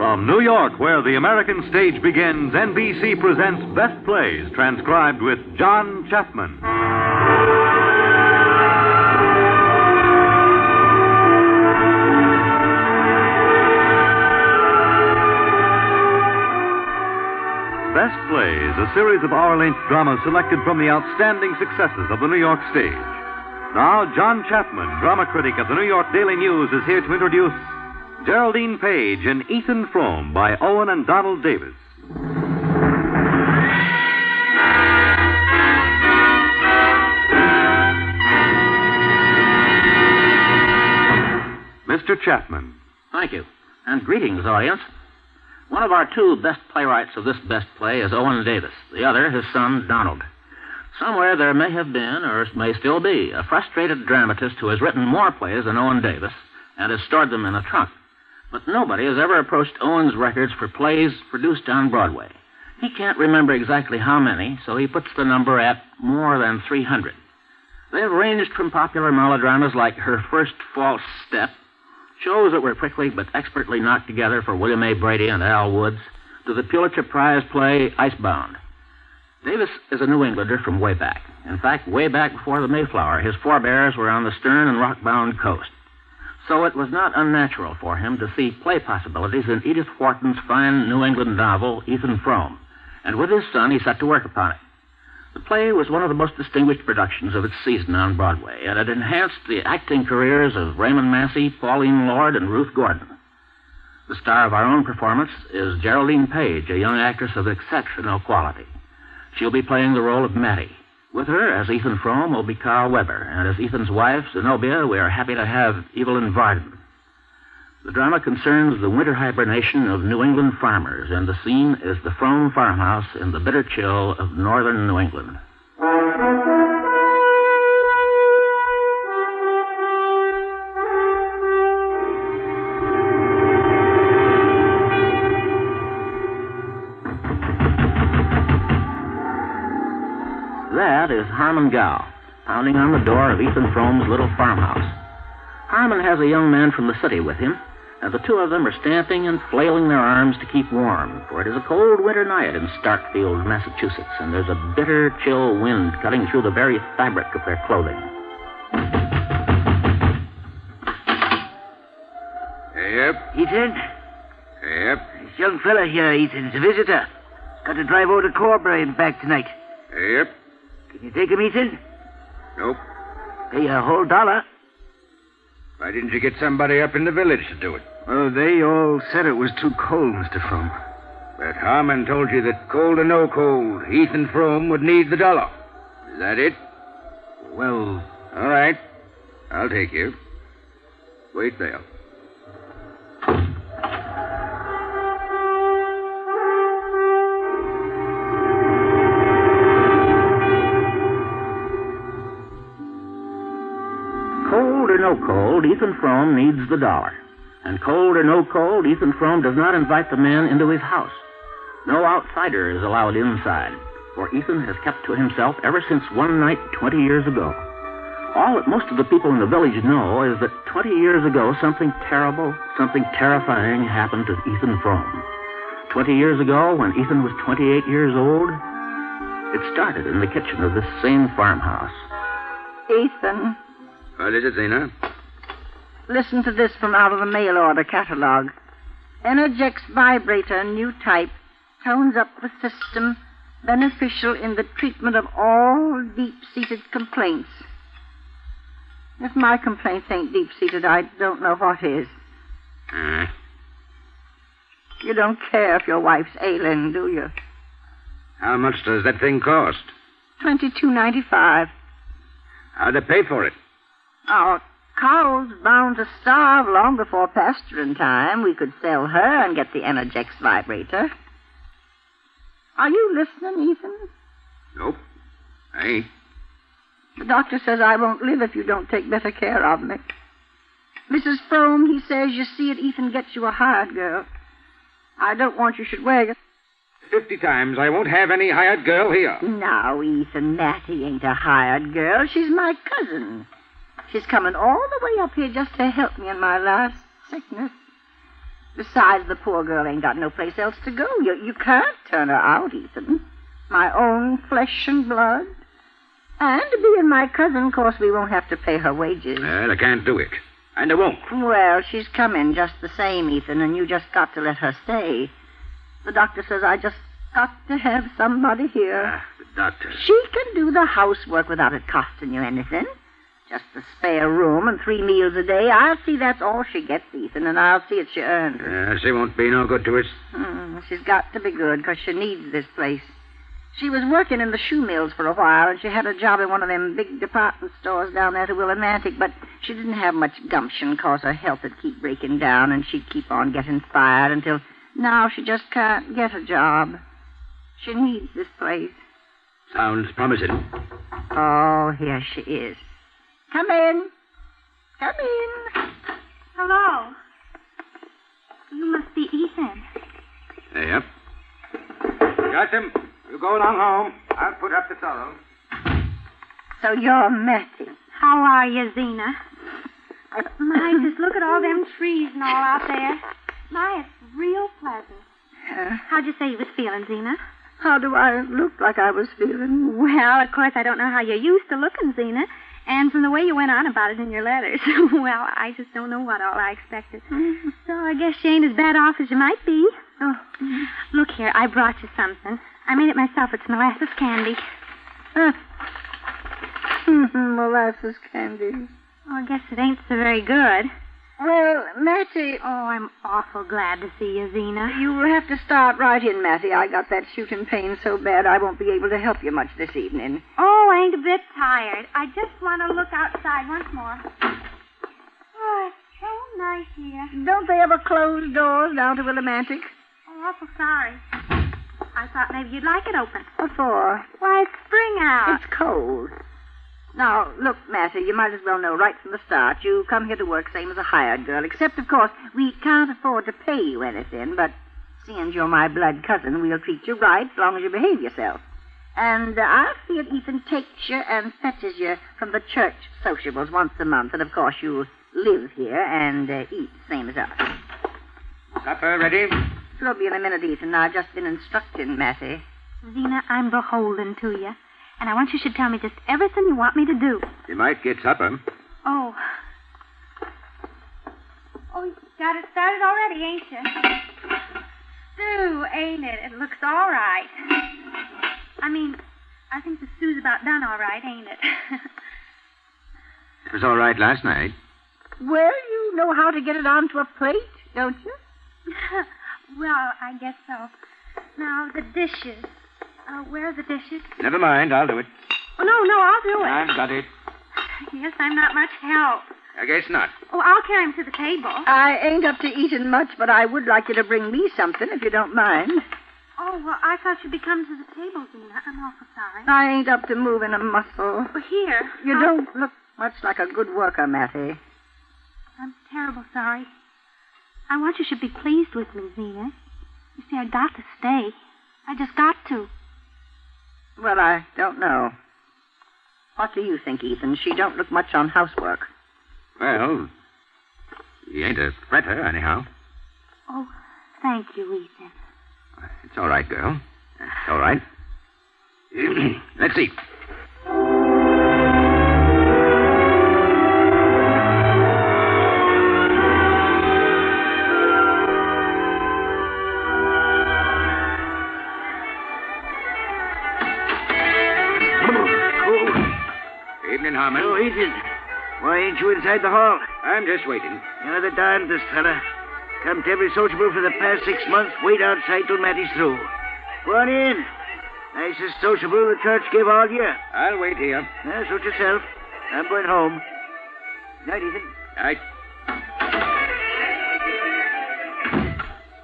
From New York, where the American stage begins, NBC presents Best Plays, transcribed with John Chapman. Best Plays, a series of hour-length dramas selected from the outstanding successes of the New York stage. Now, John Chapman, drama critic of the New York Daily News, is here to introduce Geraldine Page and Ethan Frome by Owen and Donald Davis. Mr. Chapman. Thank you. And greetings, audience. One of our two best playwrights of this best play is Owen Davis. The other, his son, Donald. Somewhere there may have been, or may still be, a frustrated dramatist who has written more plays than Owen Davis and has stored them in a trunk. But nobody has ever approached Owen's records for plays produced on Broadway. He can't remember exactly how many, so he puts the number at more than 300. They've ranged from popular melodramas like Her First False Step, shows that were quickly but expertly knocked together for William A. Brady and Al Woods, to the Pulitzer Prize play Icebound. Davis is a New Englander from way back. In fact, way back before the Mayflower, his forebears were on the stern and rock-bound coast. So it was not unnatural for him to see play possibilities in Edith Wharton's fine New England novel, Ethan Frome. And with his son, he set to work upon it. The play was one of the most distinguished productions of its season on Broadway, and it enhanced the acting careers of Raymond Massey, Pauline Lord, and Ruth Gordon. The star of our own performance is Geraldine Page, a young actress of exceptional quality. She'll be playing the role of Mattie. With her, as Ethan Frome, will be Carl Weber, and as Ethan's wife, Zenobia, we are happy to have Evelyn Varden. The drama concerns the winter hibernation of New England farmers, and the scene is the Frome farmhouse in the bitter chill of northern New England. That is Harmon Gow, pounding on the door of Ethan Frome's little farmhouse. Harmon has a young man from the city with him, and the two of them are stamping and flailing their arms to keep warm, for it is a cold winter night in Starkfield, Massachusetts, and there's a bitter, chill wind cutting through the very fabric of their clothing. Yep. Ethan? Yep. This young fella here, Ethan's a visitor. Got to drive over to Corbray and back tonight. Yep. Can you take him, Ethan? Nope. Pay a whole $1. Why didn't you get somebody up in the village to do it? Well, they all said it was too cold, Mr. Frome. But Harmon told you that cold or no cold, Ethan Frome would need the $1. Is that it? Well... All right. I'll take you. Wait there. Cold or no cold, Ethan Frome needs the $1. And cold or no cold, Ethan Frome does not invite the man into his house. No outsider is allowed inside, for Ethan has kept to himself ever since one night 20 years ago. All that most of the people in the village know is that 20 years ago something terrible, something terrifying happened to Ethan Frome. 20 years ago, when Ethan was 28 years old, it started in the kitchen of this same farmhouse. Ethan, What is it, Zena? listen to this from out of the mail order catalog. Energex vibrator, new type, tones up the system, beneficial in the treatment of all deep-seated complaints. If my complaints ain't deep-seated, I don't know what is. You don't care if your wife's ailing, do you? How much does that thing cost? $22.95. How'd they pay for it? Our cow's bound to starve long before pasturing time. We could sell her and get the Energex vibrator. Are you listening, Ethan? Nope. I ain't. The doctor says I won't live if you don't take better care of me. Mrs. Frome, he says you see it, Ethan gets you a hired girl. I don't want you should wear it. 50 times I won't have any hired girl here. Now, Ethan, Mattie ain't a hired girl. She's my cousin. She's coming all the way up here just to help me in my last sickness. Besides, the poor girl ain't got no place else to go. You can't turn her out, Ethan. My own flesh and blood. And being my cousin, of course, we won't have to pay her wages. Well, I can't do it. And I won't. Well, she's coming just the same, Ethan, and you just got to let her stay. The doctor says I just got to have somebody here. The doctor. She can do the housework without it costing you anything. Just a spare room and 3 meals a day. I'll see that's all she gets, Ethan, and I'll see it she earns. She won't be no good to us. She's got to be good, because she needs this place. She was working in the shoe mills for a while, and she had a job in one of them big department stores down there to Willimantic, but she didn't have much gumption, because her health would keep breaking down, and she'd keep on getting fired until now she just can't get a job. She needs this place. Sounds promising. Oh, here she is. Come in. Come in. Hello. You must be Ethan. Yep. Got him. You go along home. I'll put up the sorrow. So you're Mattie. How are you, Zena? My, just look at all them trees and all out there. My, it's real pleasant. How'd you say you was feeling, Zena? How do I look like I was feeling? Well, of course, I don't know how you're used to looking, Zena. And from the way you went on about it in your letters, well, I just don't know what all I expected. So I guess you ain't as bad off as you might be. Oh. Look here, I brought you something. I made it myself. It's molasses candy. Molasses candy. Oh, I guess it ain't so very good. Well, Mattie... Oh, I'm awful glad to see you, Zena. You'll have to start right in, Mattie. I got that shooting pain so bad I won't be able to help you much this evening. Oh, I ain't a bit tired. I just want to look outside once more. Oh, it's so nice here. Don't they ever close doors down to Willimantic? Oh, awful sorry. I thought maybe you'd like it open. What for? Why, it's spring out. It's cold. Now, look, Mattie, you might as well know right from the start you come here to work same as a hired girl, except, of course, we can't afford to pay you anything, but seeing you're my blood cousin, we'll treat you right as long as you behave yourself. And I'll see if Ethan takes you and fetches you from the church sociables once a month, and, of course, you live here and eat same as us. Supper ready? It'll be in a minute, Ethan. I've just been instructing Mattie. Zena, I'm beholden to you. And I want you should tell me just everything you want me to do. You might get supper. Oh. Oh, you got it started already, ain't you? Stew, ain't it? It looks all right. I mean, I think the stew's about done all right, ain't it? It was all right last night. Well, you know how to get it onto a plate, don't you? Well, I guess so. Now, the dishes. Where are the dishes? Never mind, I'll do it. Oh, no, I'll do it. I've got it. Yes, I'm not much help. I guess not. Oh, I'll carry him to the table. I ain't up to eating much, but I would like you to bring me something, if you don't mind. Oh, well, I thought you'd be coming to the table, Zena. I'm awful sorry. I ain't up to moving a muscle. Well, here. You don't look much like a good worker, Mattie. I'm terrible sorry. I want you should be pleased with me, Zena. You see, I got to stay. I just got to. Well, I don't know. What do you think, Ethan? She don't look much on housework. Well, you ain't a fretter, anyhow. Oh, thank you, Ethan. It's all right, girl. It's all right. Let's eat. Evening, Harmon. Oh, Ethan. Why ain't you inside the hall? I'm just waiting. You're the darndest fella. Come to every sociable for the past 6 months. Wait outside till Mattie's through. Go on in. Nicest sociable the church gave all year. I'll wait here. Suit yourself. I'm going home. Night, Ethan. Night.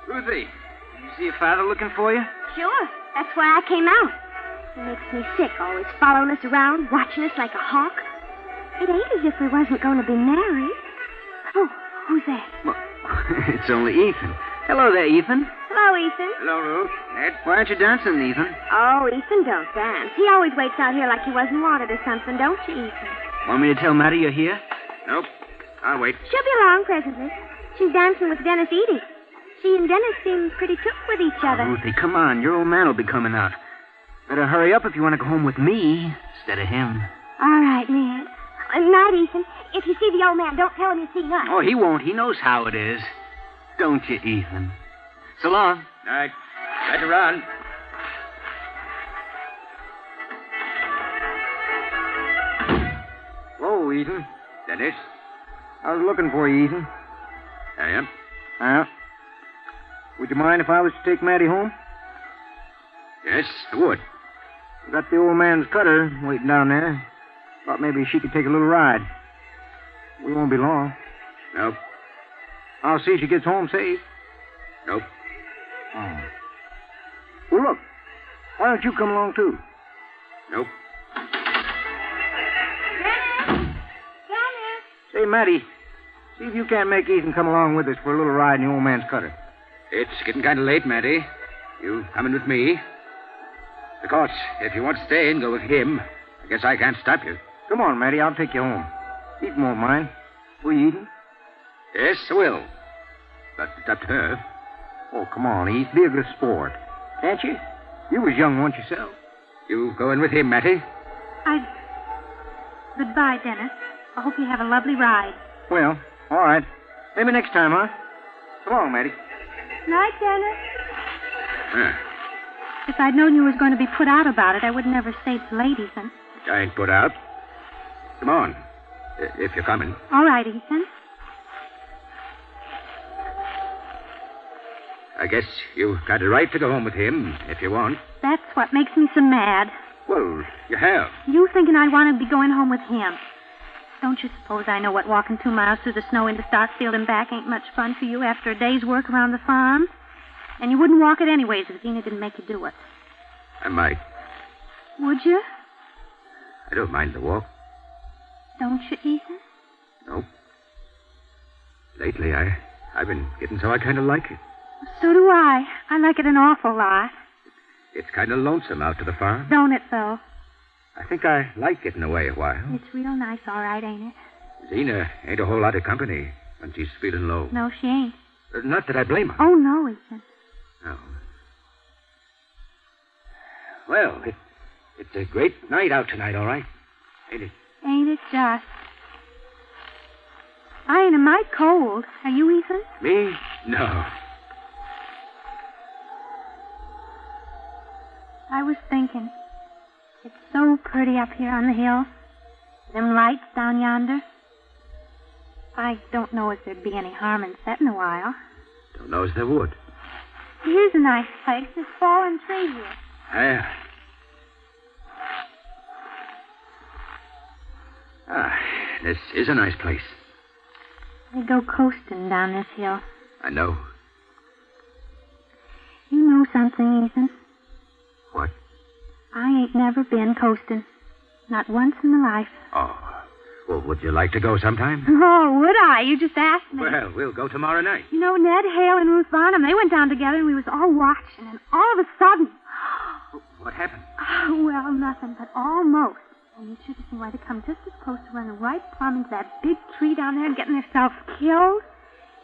Ruthie, You see your father looking for you? Sure. That's why I came out. It makes me sick, always following us around, watching us like a hawk. It ain't as if we wasn't going to be married. Oh, who's that? Well, it's only Ethan. Hello there, Ethan. Hello, Ethan. hello, Ruth. Ned. Why aren't you dancing, Ethan? Oh, Ethan don't dance. He always waits out here like he wasn't wanted or something, don't you, Ethan? Want me to tell Mattie you're here? Nope. I'll wait. She'll be along presently. She's dancing with Dennis Edie. She and Dennis seem pretty took with each other. Ruthie, come on. Your old man will be coming out. Better hurry up if you want to go home with me instead of him. All right, Ned. Night, Ethan. If you see the old man, don't tell him you see us. Oh, he won't. He knows how it is. Don't you, Ethan? So long. Night. Later on. Whoa, Ethan. Dennis? I was looking for you, Ethan. I am. Would you mind if I was to take Maddie home? Yes, I would. We got the old man's cutter waiting down there. Thought maybe she could take a little ride. We won't be long. Nope. I'll see she gets home safe. Nope. Oh. Well, look. Why don't you come along, too? Nope. Dennis! Say, Maddie, see if you can't make Ethan come along with us for a little ride in the old man's cutter. It's getting kind of late, Matty. You coming with me? Of course, if you want to stay and go with him, I guess I can't stop you. Come on, Maddie, I'll take you home. Ethan won't mind. Will you, Ethan? Yes, I will. But it's up to her. Oh, come on, Ethan. Be a good sport. Can't you? You was young once yourself. You going with him, Matty? Goodbye, Dennis. I hope you have a lovely ride. Well, all right. Maybe next time, huh? Come on, Maddie. Night, Dennis. Huh. If I'd known you was going to be put out about it, I would never stayed so late, Ethan. I ain't put out. Come on, if you're coming. All right, Ethan. I guess you've got a right to go home with him, if you want. That's what makes me so mad. Well, you have. You thinking I want to be going home with him. Don't you suppose I know what walking 2 miles through the snow into Starkfield and back ain't much fun for you after a day's work around the farm? And you wouldn't walk it anyways if Zena didn't make you do it. I might. Would you? I don't mind the walk. Don't you, Ethan? No. Lately, I've been getting so I kind of like it. So do I. I like it an awful lot. It's kind of lonesome out to the farm. Don't it, though? I think I like getting away a while. It's real nice, all right, ain't it? Zena ain't a whole lot of company when she's feeling low. No, she ain't. Not that I blame her. Oh, no, Ethan. No. Well, it's a great night out tonight, all right? Ain't it? Ain't it just? I ain't a mite cold. Are you, Ethan? Me? No. I was thinking. It's so pretty up here on the hill. Them lights down yonder. I don't know if there'd be any harm in setting a while. Don't know as there would. Here's a nice place. This fallen tree here. Yeah. This is a nice place. They go coasting down this hill. I know. You know something, Ethan? What? I ain't never been coasting. Not once in my life. Oh. Well, would you like to go sometime? Oh, would I? You just asked me. Well, we'll go tomorrow night. You know, Ned Hale and Ruth Barnum, they went down together and we was all watching. And all of a sudden... What happened? Oh, well, nothing, but almost. And you should have seen why they come just as close to running right plumb into that big tree down there and getting themselves killed.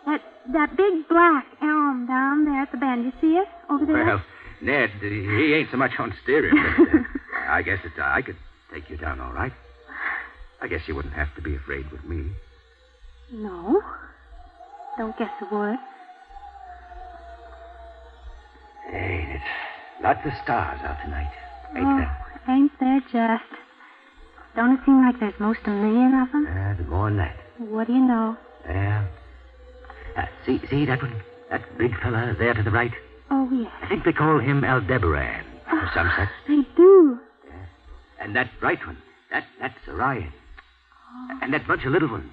That big black elm down there at the bend. You see it over there? Well, Ned, he ain't so much on steering, but I guess I could take you down all right. I guess you wouldn't have to be afraid with me. No. Don't guess I would. Hey, it's lots of stars out tonight, ain't there? Ain't there just? Don't it seem like there's most 1 million of them? There's more than that. What do you know? Yeah. See that one? That big fella there to the right? Oh, yes. I think they call him Aldebaran, or some such. They do. Yeah. And that bright one, that's Orion. Oh. And that bunch of little ones.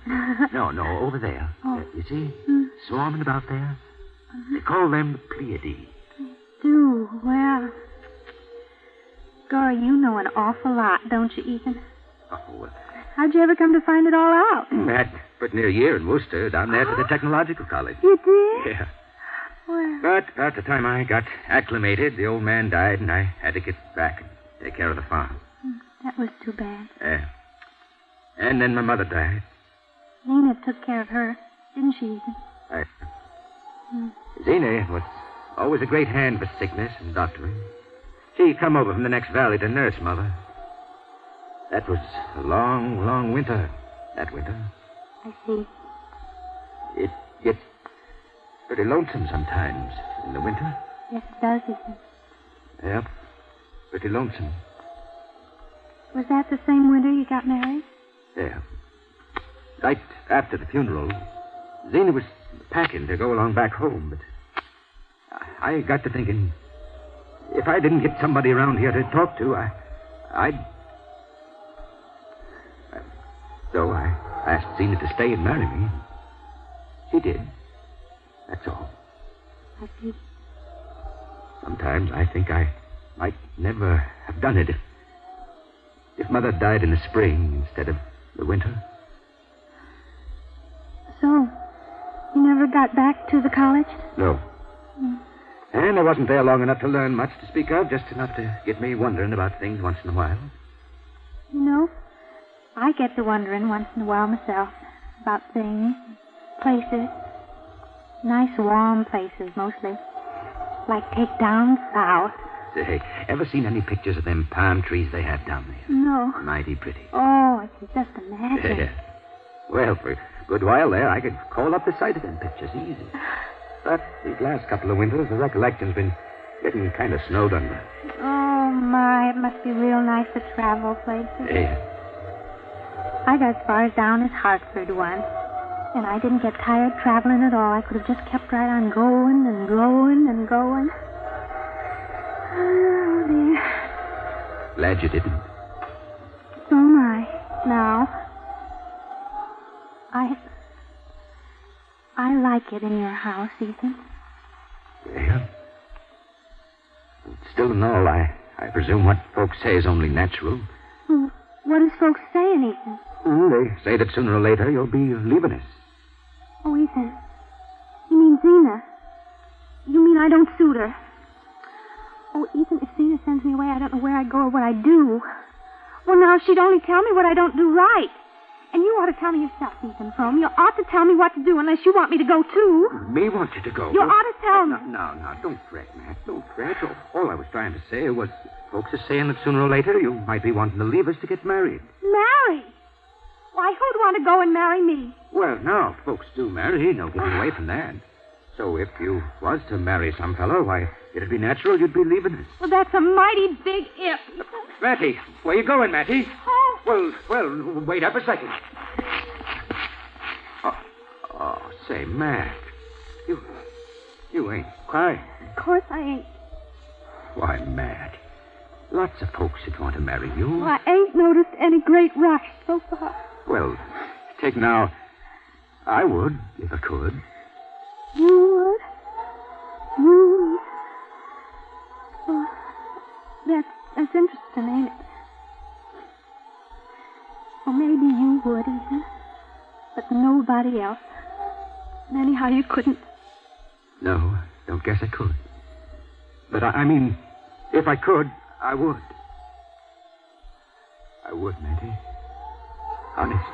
No, over there. Oh. You see? Swarming about there. They call them the Pleiades. Do, well. Gory, you know an awful lot, don't you, Ethan? Oh, well. How'd you ever come to find it all out? That put near a year in Worcester, down there to the Technological College. You did? Yeah. Well. But about the time I got acclimated, the old man died, and I had to get back and take care of the farm. That was too bad. Yeah. And then my mother died. Lena took care of her, didn't she, Ethan? Zena was always a great hand for sickness and doctoring. She'd come over from the next valley to nurse Mother. That was a long, long winter, that winter. I see. It gets pretty lonesome sometimes in the winter. Yes, it does, Ethan. Yep, pretty lonesome. Was that the same winter you got married? Yeah. Right after the funeral, Zena was packing to go along back home, but I got to thinking, if I didn't get somebody around here to talk to, I'd... So I asked Zena to stay and marry me. She did. That's all. I see. Sometimes I think I might never have done it if Mother died in the spring instead of the winter. So, you never got back to the college? No. And I wasn't there long enough to learn much to speak of, just enough to get me wondering about things once in a while. You know, I get to wondering once in a while myself about things, places. Nice warm places, mostly. Like take down south. Say, ever seen any pictures of them palm trees they have down there? No. Mighty pretty. Oh, I can just imagine. Yeah. Well, for a good while there, I could call up the sight of them pictures easy. But these last couple of winters, the recollection's been getting kind of snowed under. Oh, my, it must be real nice to travel places. Yeah. I got as far as down as Hartford once. And I didn't get tired traveling at all. I could have just kept right on going and going and going. Oh, dear. Glad you didn't. So am I. Now. I like it in your house, Ethan. Yeah. Still in all, I presume what folks say is only natural. Well, what does folks saying, Ethan? They say that sooner or later you'll be leaving us. Oh, Ethan. You mean Zena? You mean I don't suit her? Oh, Ethan, if Zena sends me away, I don't know where I go or what I do. Well, now, she'd only tell me what I don't do right. And you ought to tell me yourself, Ethan Frome. You ought to tell me what to do unless you want me to go, too. Me want you to go? You ought to tell me. No, don't fret, Matt. Don't fret. All I was trying to say was folks are saying that sooner or later you might be wanting to leave us to get married. Marry? Why, who'd want to go and marry me? Well, now, if folks do marry, no getting away from that. So if you was to marry some fellow, why, it'd be natural you'd be leaving us. Well, that's a mighty big if. Matty, where you going, Matty? Oh. Well, wait up a second. Oh, say, Matt, you ain't crying. Of course I ain't. Why, Matt, lots of folks would want to marry you. Well, I ain't noticed any great rush so far. Well, take now, I would, if I could. You would? You? Well, that's interesting, ain't it? Well, maybe you would, Ethan. But nobody else. And anyhow, you couldn't. No, don't guess I could. But I mean, if I could, I would. I would, Matty. Honest.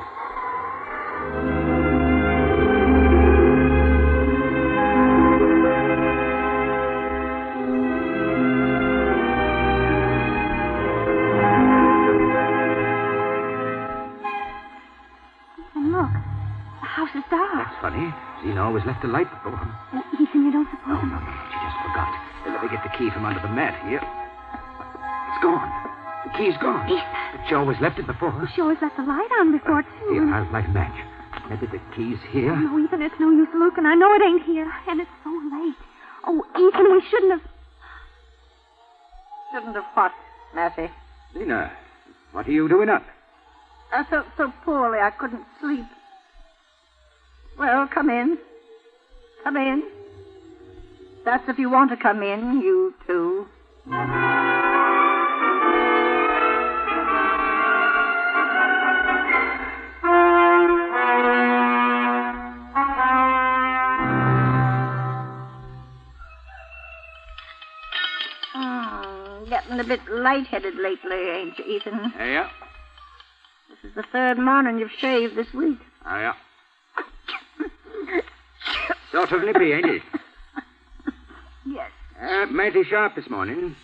And look, the house is dark. That's funny. Zena always left the light before. Ethan, you don't suppose... No, she just forgot. Let me get the key from under the mat here. It's gone. The key's gone. Ethan. But she always left it before. She always left the light on before, too. Here, I'll light a match. Maybe the key's here. No, Ethan, it's no use looking. I know it ain't here. And it's so late. Oh, Ethan, we shouldn't have... Shouldn't have what, Matty? Zena, what are you doing up? I felt so poorly I couldn't sleep. Well, come in. Come in. That's if you want to come in, you two. Getting a bit lightheaded lately, ain't you, Ethan? Yeah. This is the third morning you've shaved this week. Yeah. Sort of nippy, ain't it? Mighty sharp this morning.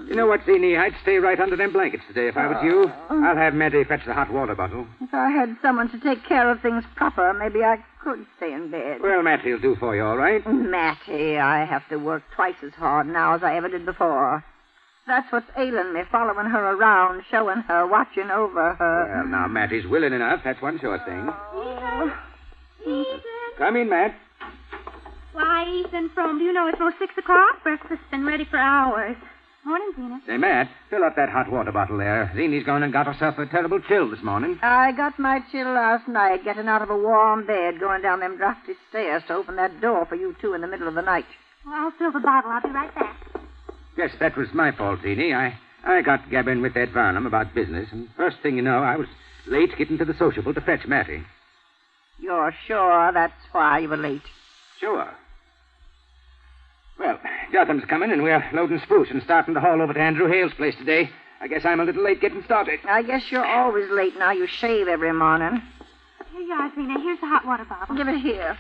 You know what, Zini? I'd stay right under them blankets today if I was you. I'll have Matty fetch the hot water bottle. If I had someone to take care of things proper, maybe I could stay in bed. Well, Matty'll do for you, all right? Matty, I have to work twice as hard now as I ever did before. That's what's ailing me, following her around, showing her, watching over her. Well, now, Matty's willing enough. That's one sure thing. Ethan. Come in, Matt. Why, Ethan, Frome, do you know it's almost 6 o'clock? Breakfast's been ready for hours. Morning, Zena. Say, Matt, fill up that hot water bottle there. Zeeny's gone and got herself a terrible chill this morning. I got my chill last night getting out of a warm bed, going down them drafty stairs to open that door for you two in the middle of the night. Well, I'll fill the bottle. I'll be right back. Yes, that was my fault, Zeeny. I got gabbing with that Varnum about business, and first thing you know, I was late getting to the sociable to fetch Matty. You're sure that's why you were late? Sure. Well, Jotham's coming, and we're loading spruce and starting to haul over to Andrew Hale's place today. I guess I'm a little late getting started. I guess you're always late now. You shave every morning. Here you are, Zena. Here's the hot water bottle. Give it here.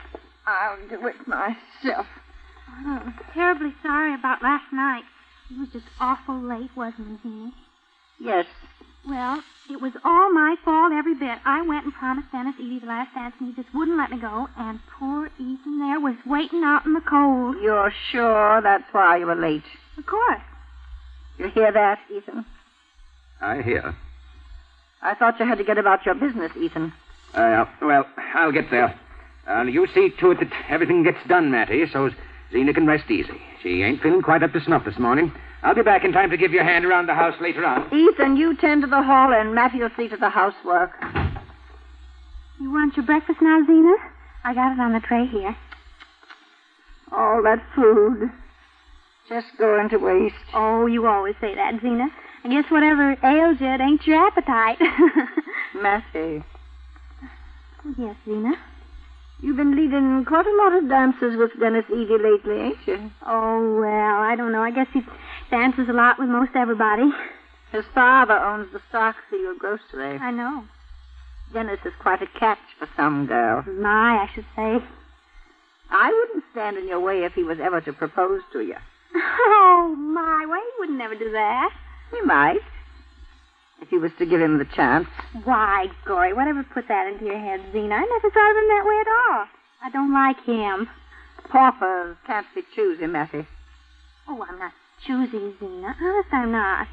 I'll do it myself. I'm terribly sorry about last night. It was just awful late, wasn't it, Zena? Yes. Well, it was all my fault, every bit. I went and promised Dennis Edie the last dance, and he just wouldn't let me go. And poor Ethan there was waiting out in the cold. You're sure that's why you were late? Of course. You hear that, Ethan? I hear. I thought you had to get about your business, Ethan. Well, I'll get there. You see to it that everything gets done, Matty, so Zena can rest easy. She ain't feeling quite up to snuff this morning. I'll be back in time to give you a hand around the house later on. Ethan, you tend to the hall, and Matty'll see to the housework. You want your breakfast now, Zena? I got it on the tray here. All that food. Just going to waste. Oh, you always say that, Zena. I guess whatever ails you, it ain't your appetite. Matty. Yes, Zena? You've been leading quite a lot of dances with Dennis Edie lately, ain't you? Oh, well, I don't know. I guess he dances a lot with most everybody. His father owns the Starkfield grocery. I know. Dennis is quite a catch for some girls. My, I should say. I wouldn't stand in your way if he was ever to propose to you. Oh, my. Well, he would never do that. He might. If you was to give him the chance. Why, Gory, whatever put that into your head, Zena? I never thought of him that way at all. I don't like him. Paupers can't be choosy, Matty. Oh, I'm not choosy, Zena. Honest, I'm not.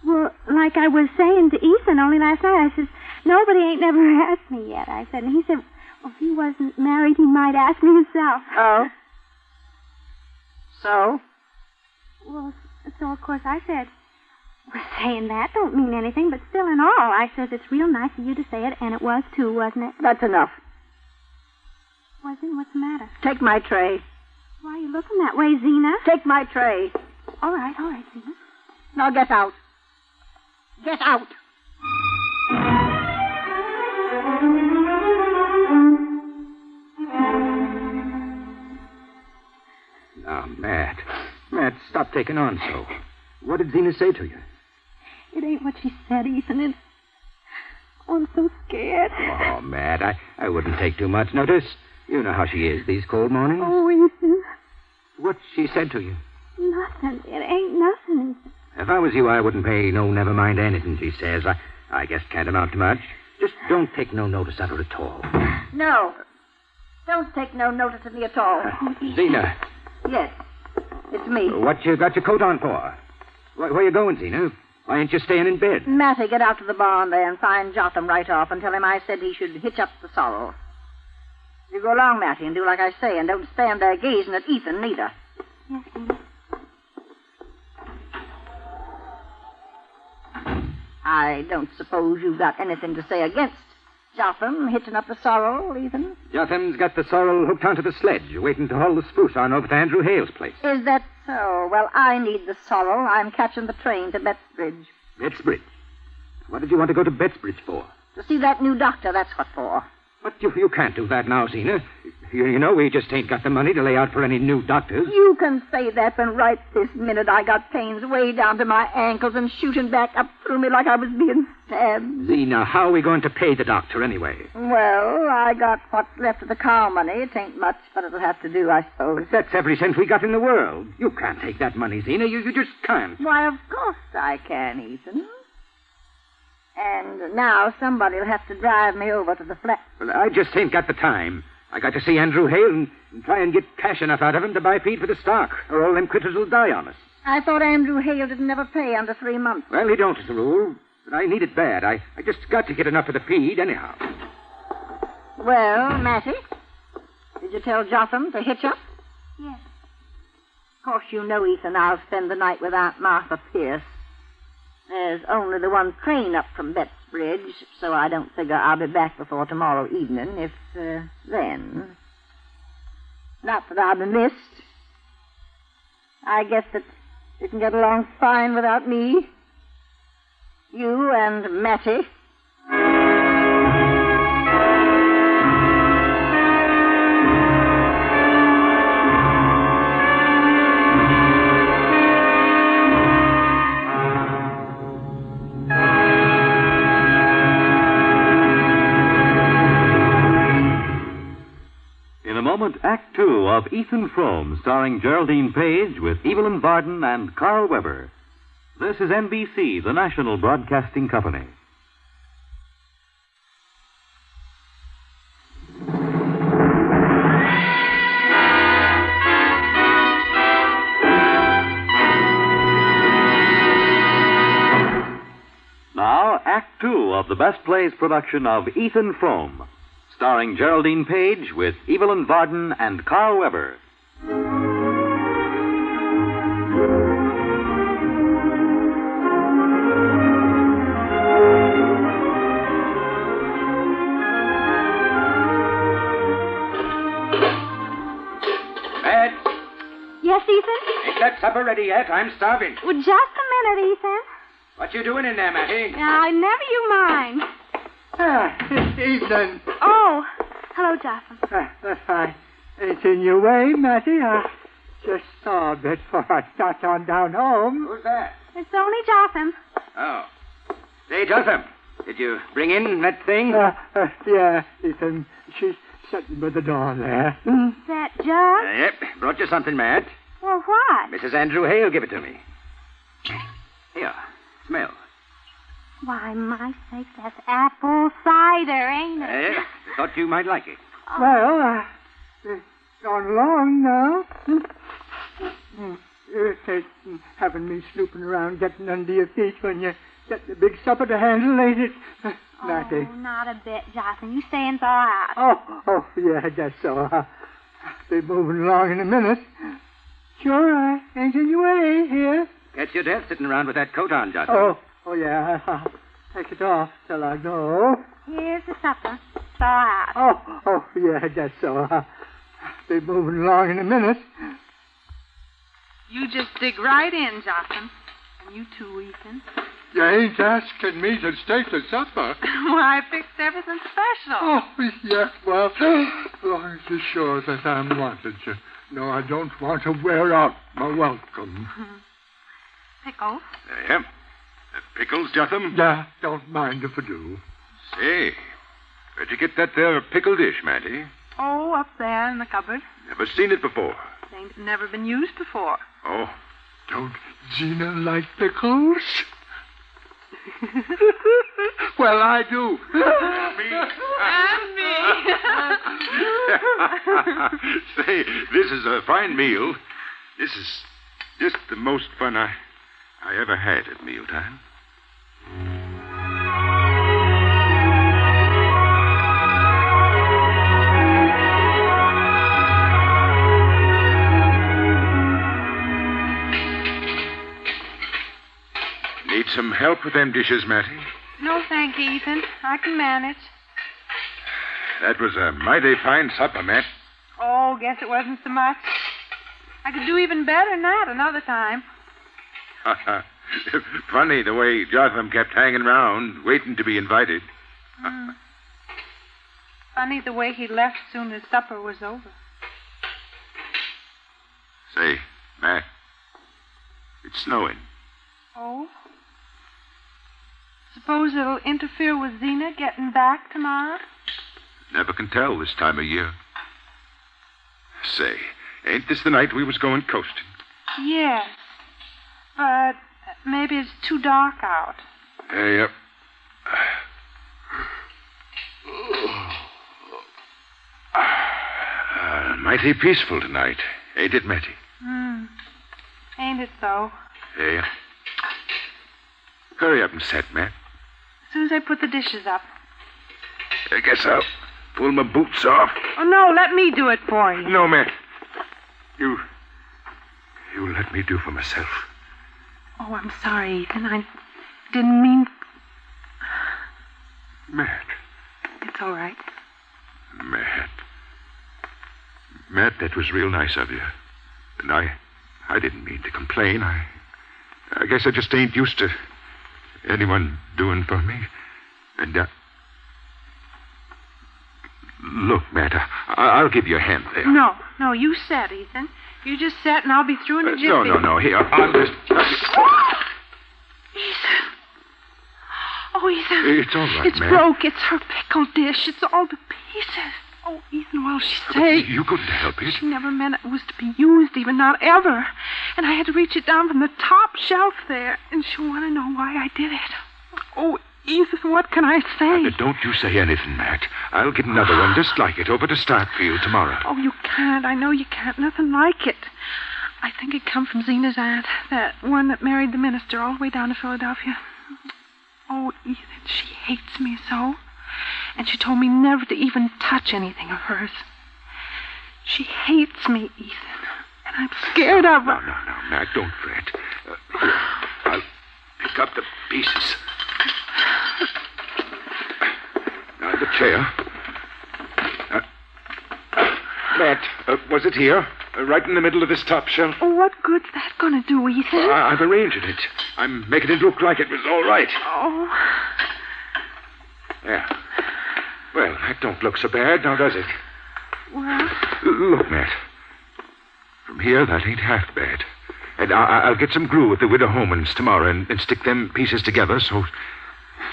Well, like I was saying to Ethan only last night, I said, nobody ain't never asked me yet. I said, and he said, well, if he wasn't married, he might ask me himself. Oh? So? Well, so of course I said, well, saying that don't mean anything, but still in all, I says it's real nice of you to say it, and it was too, wasn't it? That's enough. Wasn't? What's the matter? Take my tray. Why are you looking that way, Zena? Take my tray. All right, Zena. Now get out. Get out. Now, Matt, stop taking on so. What did Zena say to you? It ain't what she said, Ethan. It's... Oh, I'm so scared. Oh, Matt, I wouldn't take too much notice. You know how she is these cold mornings. Oh, Ethan. What she said to you? Nothing. It ain't nothing, Ethan. If I was you, I wouldn't pay no never mind anything she says. I guess can't amount to much. Just don't take no notice of her at all. No. Don't take no notice of me at all. Zena. Yes. It's me. What you got your coat on for? Where you going, Zena? Why ain't you staying in bed? Matty, get out to the barn there and find Jotham right off and tell him I said he should hitch up the sorrel. You go along, Matty, and do like I say, and don't stand there gazing at Ethan, neither. Yes, Zena. I don't suppose you've got anything to say against Jotham hitching up the sorrel, Ethan? Jotham's got the sorrel hooked onto the sledge, waiting to haul the spruce on over to Andrew Hale's place. Is that so? Well, I need the sorrel. I'm catching the train to Bettsbridge. Bettsbridge? What did you want to go to Bettsbridge for? To see that new doctor, that's what for. But you can't do that now, Zena. You know we just ain't got the money to lay out for any new doctors. You can say that when right this minute I got pains way down to my ankles and shooting back up through me like I was being stabbed. Zena, how are we going to pay the doctor anyway? Well, I got what's left of the car money. It ain't much, but it'll have to do, I suppose. That's every cent we got in the world. You can't take that money, Zena. You just can't. Why, of course I can, Ethan. And now somebody'll have to drive me over to the flat. Well, I just ain't got the time. I got to see Andrew Hale and try and get cash enough out of him to buy feed for the stock, or all them critters will die on us. I thought Andrew Hale didn't ever pay under 3 months. Well, he don't as a rule, but I need it bad. I just got to get enough for the feed anyhow. Well, Mattie, did you tell Jotham to hitch up? Yes. Of course, you know, Ethan, I'll spend the night with Aunt Martha Pierce. There's only the one train up from Bettsbridge, so I don't figure I'll be back before tomorrow evening, if then. Not that I'll be missed. I guess that you can get along fine without me. You and Mattie. Act Two of Ethan Frome, starring Geraldine Page with Evelyn Varden and Carl Weber. This is NBC, the national broadcasting company. Now, Act Two of the Best Plays production of Ethan Frome, starring Geraldine Page with Evelyn Varden and Carl Weber. Matt, Yes, Ethan? ain't that supper ready yet? I'm starving. Well, just a minute, Ethan. What you doing in there, Mattie? Now, never you mind. Evening. Oh, hello, Jotham. Fine. It's in your way, Mattie. I just saw a bit before I start on down home. Who's that? It's only Jotham. Oh. Say, Jotham, did you bring in that thing? Yeah, Ethan. She's sitting by the door there. Is that Jug? Yep. Brought you something, Matt. Well, what? Mrs. Andrew Hale give it to me. Here, smell. Why, my sakes, that's apple cider, ain't it? Thought you might like it. Well, it's gone along now. Irritating having me snooping around getting under your feet when you get the big supper to handle, ain't it, Mattie? Oh, not a bit, Jotham. You stay and thaw out. Oh, yeah, just so. I'll be moving along in a minute. Sure, I ain't in your way here. Catch your death sitting around with that coat on, Jotham. Oh, yeah. I'll take it off till I go. Here's the supper. Thaw out. Oh, yeah, just so. I'll be moving along in a minute. You just dig right in, Jotham. And you too, Ethan. You ain't asking me to stay to supper. Well, I fixed everything special. Oh, yes, well, as long as you're sure that I'm wanted. No, I don't want to wear out my welcome. Pickles. Yeah. Pickles, Jotham? Yeah, don't mind if I do. Say, where'd you get that there pickle dish, Mattie? Oh, up there in the cupboard. Never seen it before. Ain't never been used before. Oh. Don't Gina like pickles? Well, I do. And me. Say, this is a fine meal. This is just the most fun I ever had at mealtime. Need some help with them dishes, Mattie? No, thank you, Ethan. I can manage. That was a mighty fine supper, Matt. Oh, guess it wasn't so much. I could do even better than that another time. Funny the way Jotham kept hanging around, waiting to be invited. Funny the way he left soon as supper was over. Say, Matt, it's snowing. Oh? Suppose it'll interfere with Zena getting back tomorrow? Never can tell this time of year. Say, ain't this the night we was going coasting? Yes. But maybe it's too dark out. Yep. Mighty peaceful tonight, ain't it, Matty? Ain't it though? Yeah. Hurry up and set, Matt. As soon as I put the dishes up. I guess I'll pull my boots off. Oh, no, let me do it for you. No, Matt. You let me do for myself. Oh, I'm sorry, Ethan. I didn't mean... Matt. It's all right. Matt, that was real nice of you. And I didn't mean to complain. I guess I just ain't used to anyone doing for me. And, look, Matt, I'll give you a hand there. No, you set, Ethan. You just set and I'll be through in a jiffy. No. Here, I'll just... Ethan. Oh, Ethan. It's all right, It's Matt. broke. It's her pickle dish. It's all to pieces. Oh, Ethan, well, she say... You couldn't help it. She never meant it was to be used, even not ever. And I had to reach it down from the top shelf there. And she'll want to know why I did it. Oh, Ethan, what can I say? Don't you say anything, Matt. I'll get another one just like it over to Starkfield tomorrow. Oh, you can't. I know you can't. Nothing like it. I think it come from Zena's aunt, that one that married the minister all the way down to Philadelphia. Oh, Ethan, she hates me so. And she told me never to even touch anything of hers. She hates me, Ethan. And I'm scared of her. No, Matt, don't fret. Here, I'll pick up the pieces. Now, the chair. Matt, was it here? Right in the middle of this top shelf? Oh, what good's that going to do, Ethan? I've arranged it. I'm making it look like it was all right. Oh. Yeah. Well, that don't look so bad, now does it? Well? Look, Matt. From here, that ain't half bad. And I'll get some glue at the Widow Homan's tomorrow and stick them pieces together so,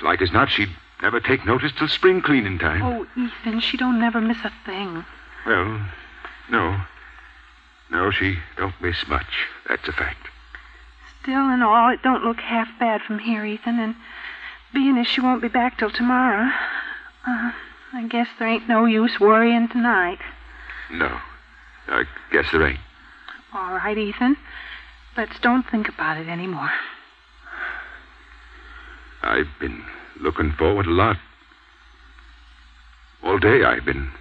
like as not, she'd never take notice till spring cleaning time. Oh, Ethan, she don't never miss a thing. Well, no. No, she don't miss much. That's a fact. Still and all, it don't look half bad from here, Ethan, and being as she won't be back till tomorrow, I guess there ain't no use worrying tonight. No, I guess there ain't. All right, Ethan. Let's don't think about it anymore. I've been looking forward a lot. All day I ain't been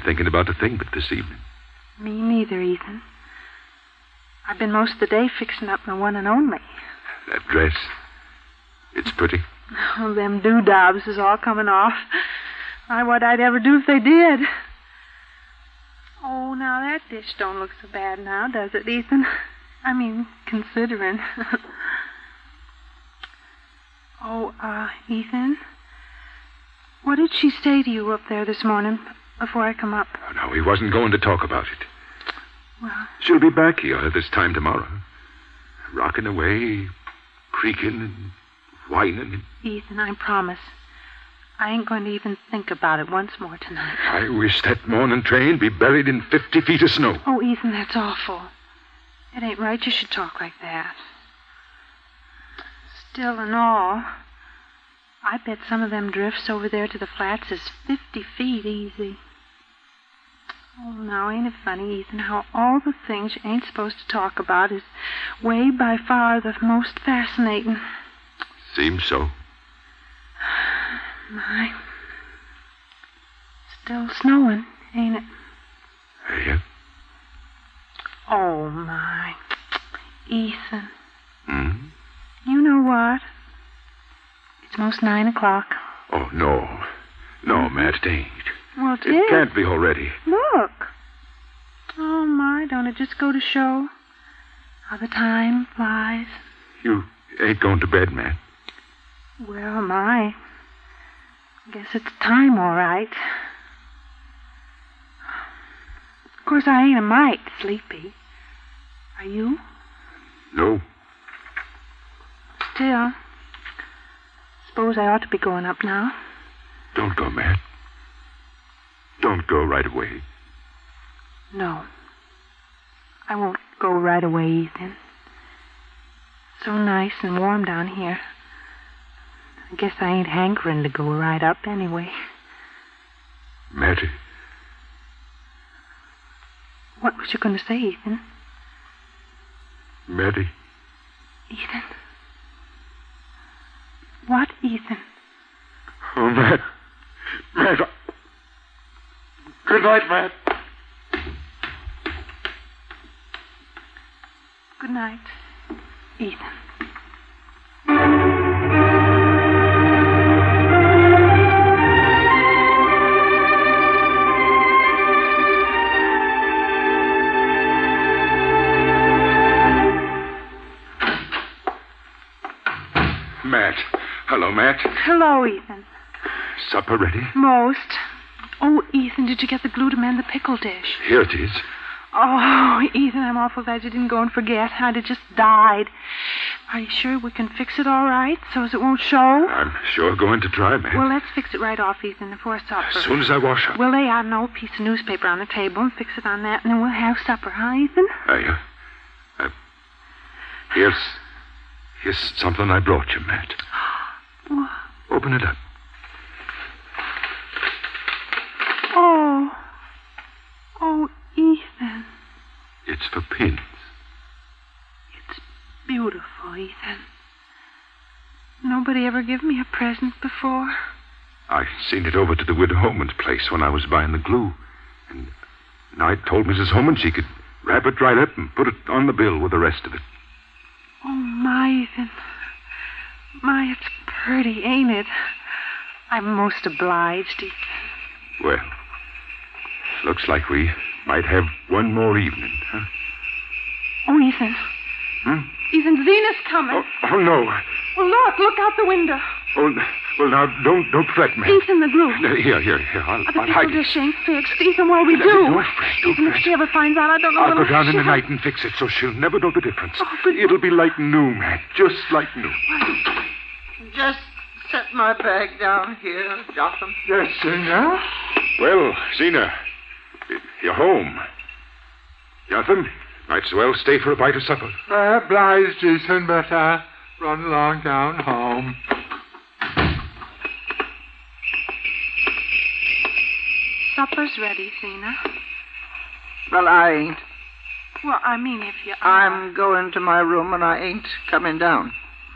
thinking about a thing but this evening. Me neither, Ethan. I've been most of the day fixing up my one and only. That dress, it's pretty. Oh, them doodads is all coming off. What I'd ever do if they did. Oh, now that dish don't look so bad now, does it, Ethan? I mean, considering. Ethan? What did she say to you up there this morning before I come up? Oh, no, he wasn't going to talk about it. Well... She'll be back here this time tomorrow. Rocking away, creaking and whining. Ethan, I promise. I ain't going to even think about it once more tonight. I wish that morning train be buried in 50 feet of snow. Oh, Ethan, that's awful. It ain't right you should talk like that. Still and all, I bet some of them drifts over there to the flats is 50 feet easy. Oh, now, ain't it funny, Ethan, how all the things you ain't supposed to talk about is way by far the most fascinating. Seems so. My. Still snowing, ain't it? Yeah. Oh, my. Ethan. Hmm? You know what? It's most 9 o'clock. Oh, no. No, Matt, it ain't. Well, it It is. can't be already. Look. Oh, my, don't it just go to show how the time flies? You ain't going to bed, Matt. Well, my. Guess it's time, all right. Of course, I ain't a mite sleepy. Are you? No. Still, suppose I ought to be going up now. Don't go, Matt. Don't go right away. No. I won't go right away, Ethan. So nice and warm down here. I guess I ain't hankering to go right up anyway. Matty. What was you going to say, Ethan? Matty. Ethan? What, Ethan? Oh, Matt. Matt. Good night, Matt. Good night, Ethan. Matt. Hello, Matt. Hello, Ethan. Supper ready? Most. Oh, Ethan, did you get the glue to mend the pickle dish? Here it is. Oh, Ethan, I'm awful glad you didn't go and forget. I'd have just died. Are you sure we can fix it all right so as it won't show? I'm sure going to try, Matt. Well, let's fix it right off, Ethan, before supper. As soon as I wash up. We'll lay out an old piece of newspaper on the table and fix it on that, and then we'll have supper, huh, Ethan? Here's something I brought you, Matt. What? Open it up. Oh, Ethan. It's for pins. It's beautiful, Ethan. Nobody ever gave me a present before. I seen it over to the widow Homan's place when I was buying the glue. And I told Mrs. Homan she could wrap it right up and put it on the bill with the rest of it. Oh, my, Ethan. My, it's pretty, ain't it? I'm most obliged, Ethan. Well, looks like we might have one more evening, huh? Oh, Ethan. Ethan, Zena's coming. Oh, no. Well, look out the window. Oh, well, now, don't fret, man. Ethan, the glue. Here. I'll hide it. The pickle ain't fixed. Ethan, what'll we do? Don't fret. Ethan, if she ever finds out, I don't know I'll what'll go down in the happen. night and fix it so she'll never know the difference. Oh, but... It'll be like new, man. Just like new. Just set my bag down here, Jotham. Yes, Zena? Well, Zena, you're home. Jotham, might as well stay for a bite of supper. Obliged, Ethan, but I run along down home. Supper's ready, Zena. Well, I ain't. Well, I mean, if you are. I'm going to my room and I ain't coming down.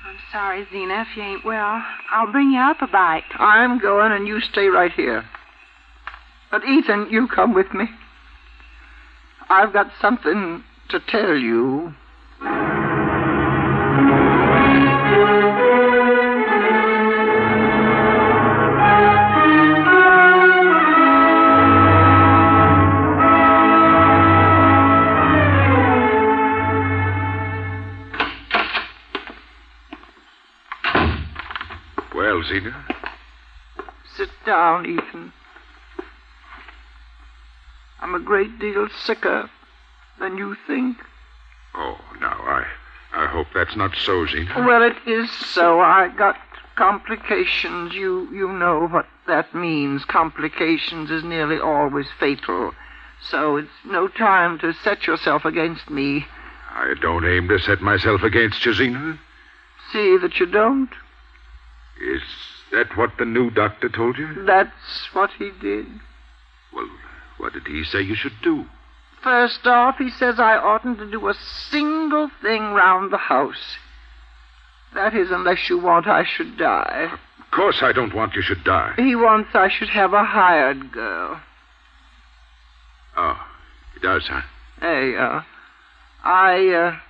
I'm sorry, Zena, if you ain't well. I'll bring you up a bite. I'm going and you stay right here. But, Ethan, you come with me. I've got something to tell you. Well, Zena? Sit down, Ethan. I'm a great deal sicker than you think. Oh, now, I hope that's not so, Zena. Well, it is so. I got complications. You know what that means. Complications is nearly always fatal. So it's no time to set yourself against me. I don't aim to set myself against you, Zena. See that you don't. Is that what the new doctor told you? That's what he did. Well, what did he say you should do? First off, he says I oughtn't to do a single thing round the house. That is, unless you want I should die. Of course I don't want you should die. He wants I should have a hired girl. Oh, he does, huh? Hey, I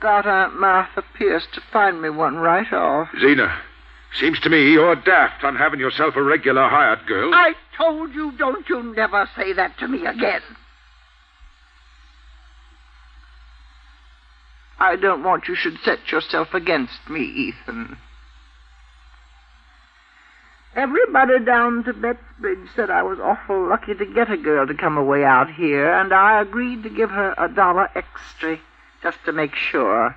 got Aunt Martha Pierce to find me one right off. Zena, seems to me you're daft on having yourself a regular hired girl. I told you, don't you never say that to me again. I don't want you should set yourself against me, Ethan. Everybody down to Bettsbridge said I was awful lucky to get a girl to come away out here, and I agreed to give her $1 extra just to make sure.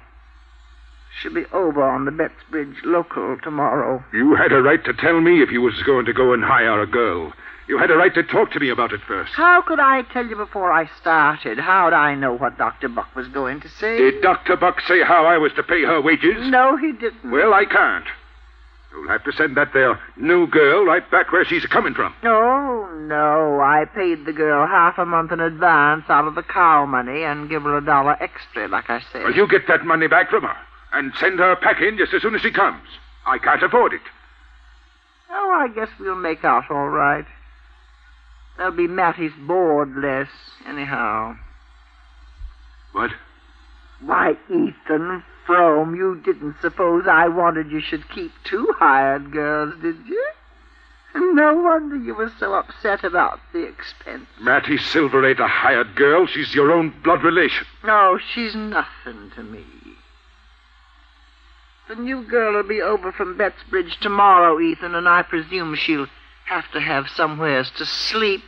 She'll be over on the Bettsbridge local tomorrow. You had a right to tell me if you was going to go and hire a girl. You had a right to talk to me about it first. How could I tell you before I started? How'd I know what Dr. Buck was going to say? Did Dr. Buck say how I was to pay her wages? No, he didn't. Well, I can't. You'll have to send that there new girl right back where she's coming from. No. I paid the girl half a month in advance out of the cow money and give her $1 extra, like I said. Well, you get that money back from her and send her packing just as soon as she comes. I can't afford it. Oh, I guess we'll make out all right. There'll be Mattie's board less, anyhow. What? Why, Ethan Frome, you didn't suppose I wanted you should keep 2 hired girls, did you? No wonder you were so upset about the expense. Mattie Silver ain't a hired girl. She's your own blood relation. No, she's nothing to me. The new girl will be over from Bettsbridge tomorrow, Ethan, and I presume she'll have to have somewheres to sleep.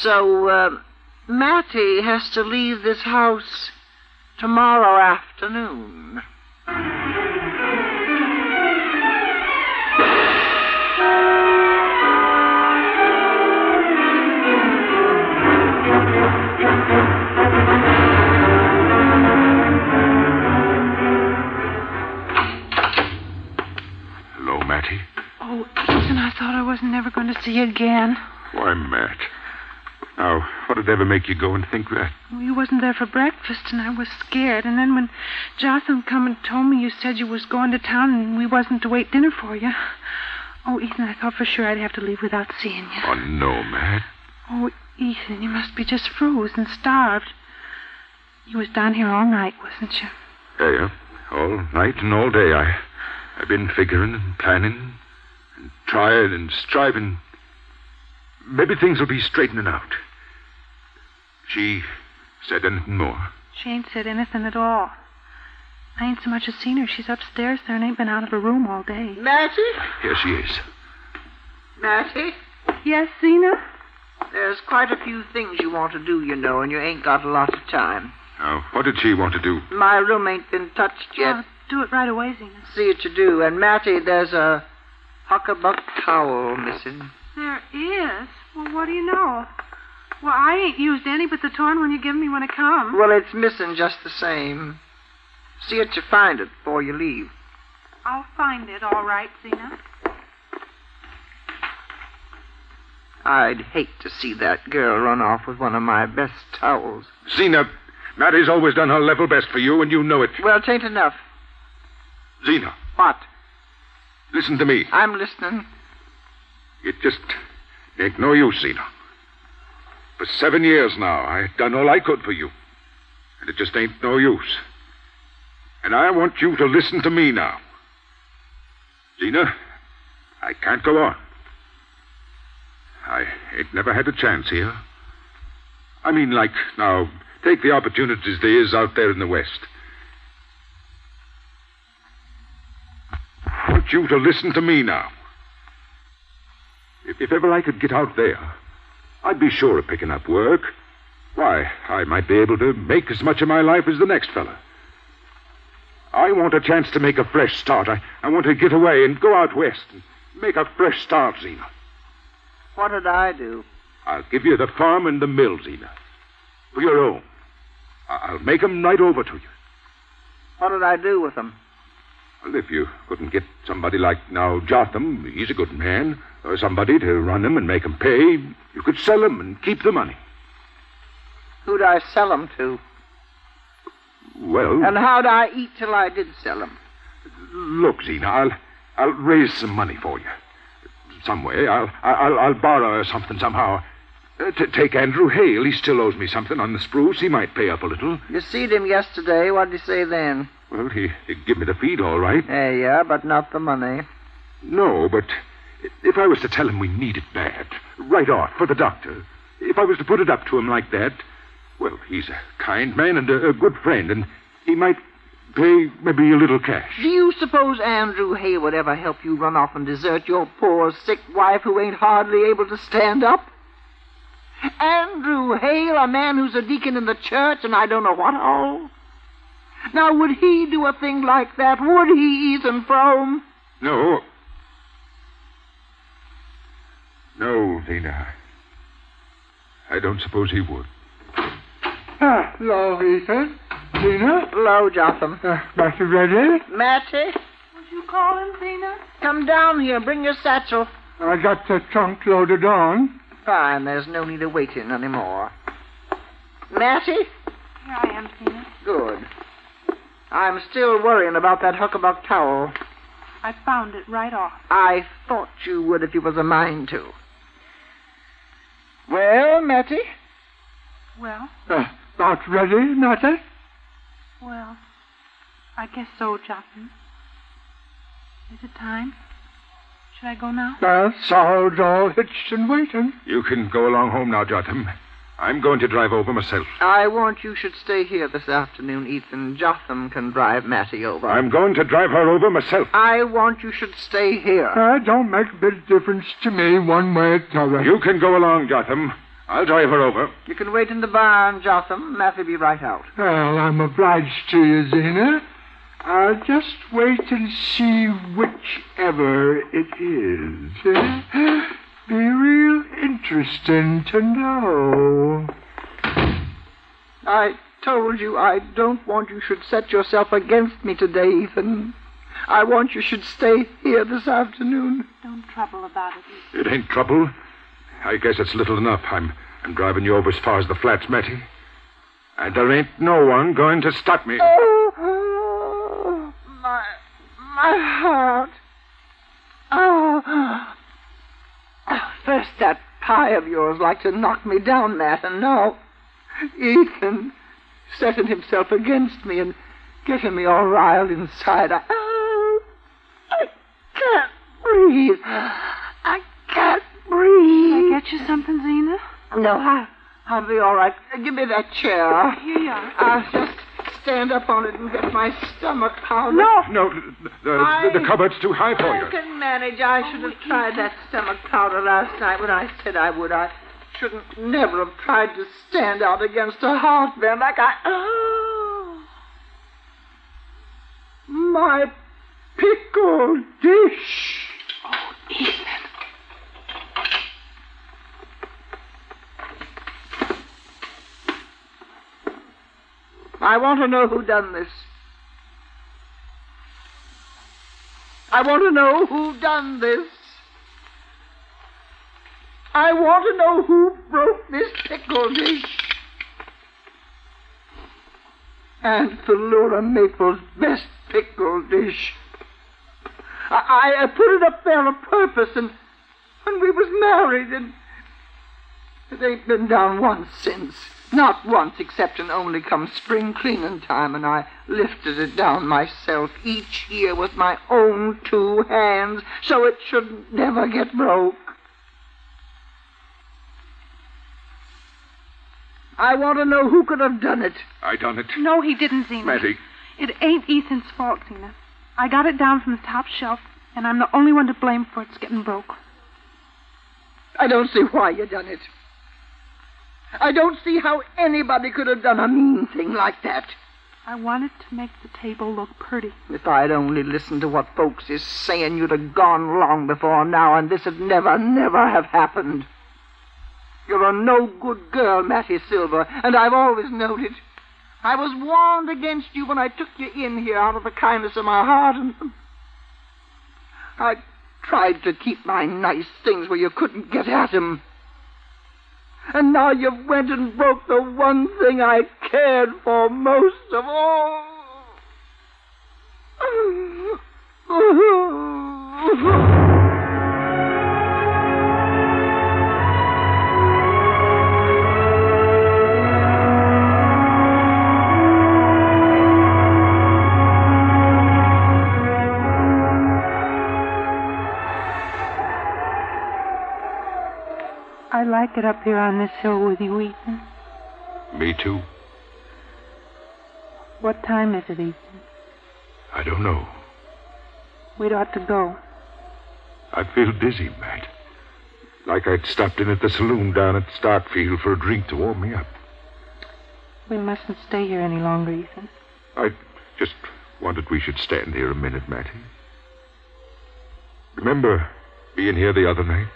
So, Mattie has to leave this house tomorrow afternoon. Hello, Mattie. Oh, Ethan, I thought I wasn't never going to see you again. Why, Matt? Now, what did ever make you go and think that? Well, you wasn't there for breakfast, and I was scared. And then when Jocelyn come and told me you said you was going to town and we wasn't to wait dinner for you. Oh, Ethan, I thought for sure I'd have to leave without seeing you. Oh, no, Matt. Oh, Ethan, you must be just froze and starved. You was down here all night, wasn't you? Yeah. All night and all day. I've been figuring and planning and trying and striving. Maybe things will be straightening out. She said anything more? She ain't said anything at all. I ain't so much as seen her. She's upstairs there and ain't been out of her room all day. Mattie? Here she is. Mattie? Yes, Zena? There's quite a few things you want to do, you know, and you ain't got a lot of time. Now, what did she want to do? My room ain't been touched yet. Oh, do it right away, Zena. See what you do. And, Mattie, there's a huckabuck towel missing. There is? Well, what do you know? Well, I ain't used any but the torn one you give me when I come. Well, it's missing just the same. See that you find it before you leave. I'll find it, all right, Zena. I'd hate to see that girl run off with one of my best towels. Zena, Mattie's always done her level best for you, and you know it. Well, it ain't enough. Zena. What? Listen to me. I'm listening. It just ain't no use, Zena. For 7 years now, I done all I could for you. And it just ain't no use. And I want you to listen to me now. Zena, I can't go on. I ain't never had a chance here. I mean, like, now, take the opportunities there is out there in the West. I want you to listen to me now. If ever I could get out there, I'd be sure of picking up work. Why, I might be able to make as much of my life as the next fella. I want a chance to make a fresh start. I want to get away and go out west and make a fresh start, Zena. What did I do? I'll give you the farm and the mill, Zena. For your own. I'll make 'em right over to you. What did I do with them? Well, if you couldn't get somebody like now Jotham, he's a good man, or somebody to run 'em and make 'em pay, you could sell 'em and keep the money. Who'd I sell 'em to? Well... And how'd I eat till I did sell 'em? Look, Zena, I'll raise some money for you. Some way. I'll borrow something somehow. Take Andrew Hale. He still owes me something on the spruce. He might pay up a little. You seed him yesterday. What'd he say then? Well, he give me the feed, all right. Yeah, but not the money. No, but if I was to tell him we need it bad, right off, for the doctor, if I was to put it up to him like that, well, he's a kind man and a good friend, and he might pay maybe a little cash. Do you suppose Andrew Hale would ever help you run off and desert your poor, sick wife who ain't hardly able to stand up? Andrew Hale, a man who's a deacon in the church and I don't know what all? Now, would he do a thing like that? Would he, Ethan Frome? No. No, Zena. I don't suppose he would. Hello, Ethan. Zena? Hello, Jotham. Matty ready? Matty, Would you call him, Zena? come down here. Bring your satchel. I got the trunk loaded on. Fine, there's no need of waiting anymore. Matty? Here I am, Zena. Good. I'm still worrying about that huckabuck towel. I found it right off. I thought you would if you was a mind to. Well, Matty? Well, About ready, Matty? well, I guess so, Jotham. Is it time? Should I go now? Sorrow's all hitched and waiting. You can go along home now, Jotham. I'm going to drive over myself. I want you should stay here this afternoon, Ethan. Jotham can drive Matty over. I'm going to drive her over myself. I want you should stay here. Don't make a bit of difference to me one way or the other. You can go along, Jotham. I'll drive her over. You can wait in the barn, Jotham. Matty be right out. Well, I'm obliged to you, Zena. I'll just wait and see whichever it is. Be real interesting to know. I told you I don't want you should set yourself against me today, Ethan. I want you should stay here this afternoon. Don't trouble about it, Ethan. It ain't trouble. I guess it's little enough. I'm driving you over as far as the flats, Matty. And there ain't no one going to stop me. Oh, my heart. Oh. First that pie of yours like to knock me down, Matt, and now Ethan setting himself against me and getting me all riled inside. I can't breathe. I can't breathe. Can I get you something, Zena? No, I'll be all right. Give me that chair. Here you are. I'll just stand up on it and get my stomach pounded. No, the cupboard's too high for I you. can manage. I should have tried that stomach powder last night when I said I would. I shouldn't never have tried to stand out against a heartburn like I... Oh, my pickle dish. Oh, Ethan. I want to know who done this. I want to know who done this. I want to know who broke this pickle dish. Aunt Philura Maple's best pickle dish. I put it up there on purpose, and when we was married, and it ain't been down once since. Not once, except and only come spring cleaning time, and I lifted it down myself each year with my own 2 hands, so it should never get broke. I want to know who could have done it. I done it. No, he didn't, Zena. Matty. It ain't Ethan's fault, Zena. I got it down from the top shelf, and I'm the only one to blame for its getting broke. I don't see why you done it. I don't see how anybody could have done a mean thing like that. I wanted to make the table look pretty. If I'd only listened to what folks is saying, you'd have gone long before now, and this'd never, never have happened. You're a no-good girl, Mattie Silver, and I've always known it. I was warned against you when I took you in here out of the kindness of my heart, and I tried to keep my nice things where you couldn't get at 'em. And now you've went and broke the one thing I cared for most of all. I like it up here on this hill with you, Ethan. Me too. What time is it, Ethan? I don't know. We'd ought to go. I feel dizzy, Matt. Like I'd stopped in at the saloon down at Starkfield for a drink to warm me up. We mustn't stay here any longer, Ethan. I just wanted we should stand here a minute, Mattie. Remember being here the other night?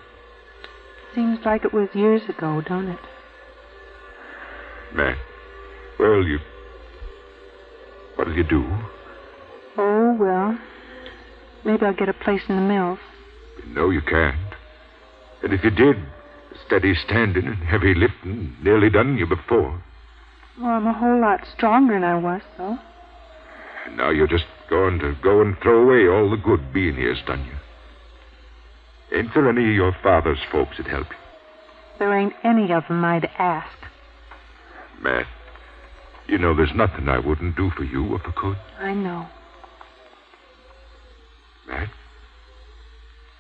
Seems like it was years ago, don't it? Matt, well, what'll you do? Oh, well, maybe I'll get a place in the mills. No, you can't. And if you did, steady standing and heavy lifting nearly done you before. Well, I'm a whole lot stronger than I was, though. And now you're just going to go and throw away all the good being here's done you. Ain't there any of your father's folks that help you? There ain't any of them I'd ask. Matt, you know there's nothing I wouldn't do for you if I could. I know. Matt,